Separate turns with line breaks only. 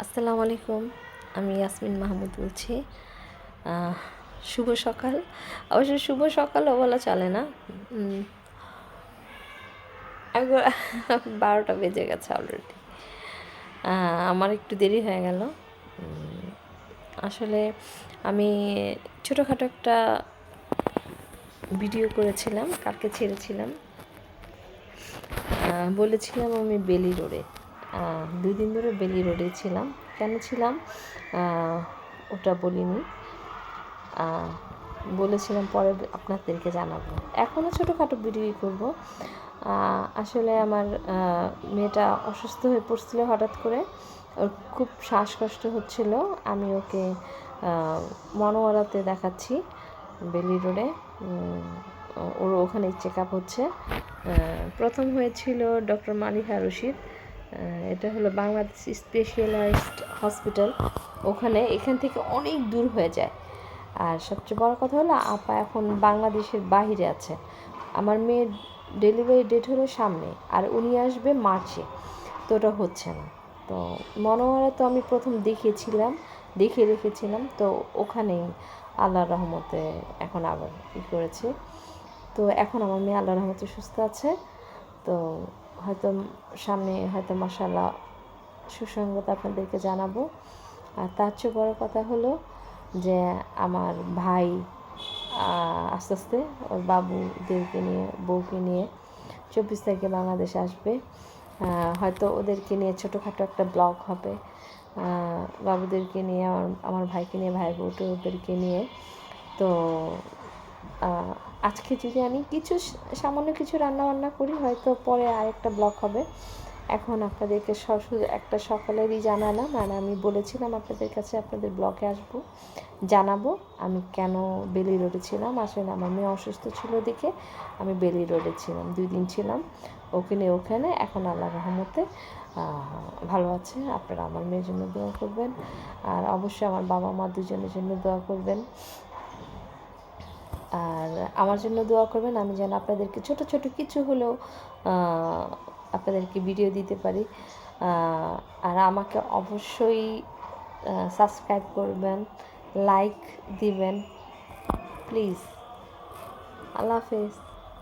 আসসালামু আলাইকুম। আমি ইয়াসমিন মাহমুদ বলছি। শুভ সকাল। অবশ্য শুভ সকালও বলা চলে না, একবার 12টা বেজে গেছে অলরেডি। আমার একটু দেরি হয়ে গেল। আসলে আমি ছোটোখাটো একটা ভিডিও করেছিলাম, কালকে ছেড়েছিলাম। বলেছিলাম আমি বেলি রোডে, 2 দিন ধরে বেলি রোডে ছিলাম। কেন ছিলাম ওটা বলিনি, বলেছিলাম পরে আপনাদেরকে জানাবো। এখনও ছোটোখাটো ভিডিওই করব। আসলে আমার মেয়েটা অসুস্থ হয়ে পড়ছিল হঠাৎ করে, ওর খুব শ্বাসকষ্ট হচ্ছিল। আমি ওকে মনোয়ারাতে দেখাচ্ছি, বেলি রোডে। ওর ওখানে চেক আপ হচ্ছে। প্রথম হয়েছিল ডক্টর মালিহা রশিদ, এটা হলো বাংলাদেশ স্পেশালাইজড হসপিটাল। এখান থেকে অনেক দূর হয়ে যায়। আর সবচেয়ে বড় কথা হলো আপা এখন বাংলাদেশের বাহিরে আছে। আমার মেয়ের ডেলিভারি ডেট হলো সামনে, আর উনি আসবে মার্চে, তো ওটা হচ্ছে না। তো মনোহরা তো আমি প্রথম দেখে রেখেছিলাম, তো ওখানেই আল্লাহর রহমতে এখন আবার করেছে। তো এখন আমার মেয়ে আল্লাহর রহমতে সুস্থ আছে। তো হয়তো সামনে হয়তো মাশাআল্লাহ সুসংবাদ আপনাদেরকে জানাবো। আর তার চেয়ে বড় কথা হলো যে আমার ভাই আস্তে আস্তে ওর বাবুদেরকে নিয়ে, বউকে নিয়ে 24 তারিখে বাংলাদেশে আসবে। হয়তো ওদেরকে নিয়ে ছোটোখাটো একটা ব্লগ হবে, বাবুদেরকে নিয়ে, আমার ভাইকে নিয়ে, ভাই বউটোদেরকে নিয়ে। তো আজকে যদি আমি সামান্য কিছু রান্নাবান্না করি, হয়তো পরে আরেকটা ব্লগ হবে। এখন আপনাদেরকে একটা সকালেরই জানালাম, আর আমি বলেছিলাম আপনাদের কাছে আপনাদের ব্লগে আসবো, জানাবো আমি কেন বেলি রোডে ছিলাম। আসলে আমার মেয়ে অসুস্থ ছিল দেখে আমি বেলি রোডে ছিলাম, 2 দিন ছিলাম ওখানে। এখন আল্লাহর রহমতে ভালো আছে। আপনারা আমার মেয়ের জন্য দোয়া করবেন, আর অবশ্যই আমার বাবা মা দুজনের জন্য দোয়া করবেন, আর আমার জন্য দোয়া করবেন। আমি যেন আপনাদেরকে ছোট ছোট কিছু হলেও আপনাদেরকে ভিডিও দিতে পারি। আর আমাকে অবশ্যই সাবস্ক্রাইব করবেন, লাইক দিবেন প্লিজ। আল্লাহ হাফেজ।